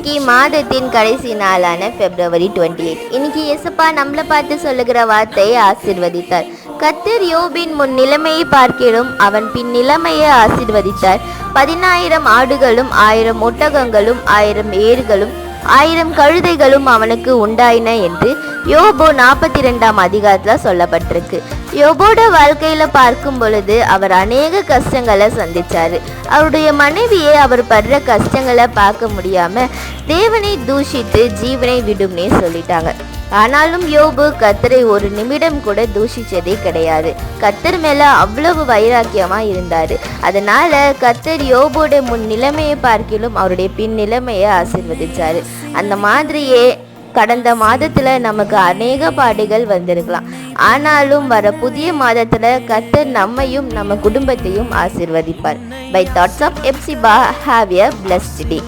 இன்னைக்கு மாதத்தின் கடைசி நாளான February 28. இன்னைக்கு எசப்பா நம்மளை பார்த்து சொல்லுகிற வார்த்தையை ஆசீர்வதித்தார். கர்த்தர் யோபின் முன் நிலைமையை பார்க்கிலும் அவன் பின் நிலைமையை ஆசீர்வதித்தார். 10,000 ஆடுகளும் 1000 ஒட்டகங்களும் 1000 ஏர்களும் 1000 கழுதைகளும் அவனுக்கு உண்டாயின என்று யோபு 42ஆம் அதிகாரத்தில் சொல்லப்பட்டிருக்கு. யோபோட வாழ்க்கையில பார்க்கும் பொழுது அவர் அநேக கஷ்டங்களை சந்திச்சாரு. அவருடைய மனைவியை அவர் படுற கஷ்டங்களை பார்க்க முடியாம தேவனை தூஷித்து ஜீவனை விடும்னே சொல்லிட்டாங்க. ஆனாலும் யோபு கர்த்தரை ஒரு நிமிடம் கூட தூஷிச்சதே கிடையாது. கர்த்தர் மேல அவ்வளவு வைராக்கியமா இருந்தாரு. அதனால கர்த்தர் யோபோட முன் நிலைமையை பார்க்கிலும் அவருடைய பின் நிலைமையை ஆசீர்வதிச்சாரு. அந்த மாதிரியே கடந்த மாதத்துல நமக்கு அநேக பாடுகள் வந்திருக்கலாம். ஆனாலும் வர புதிய மாதத்துல கர்த்தர் நம்மையும் நம்ம குடும்பத்தையும் ஆசீர்வதிப்பார். By thoughts of Hephzibah, have a blessed day.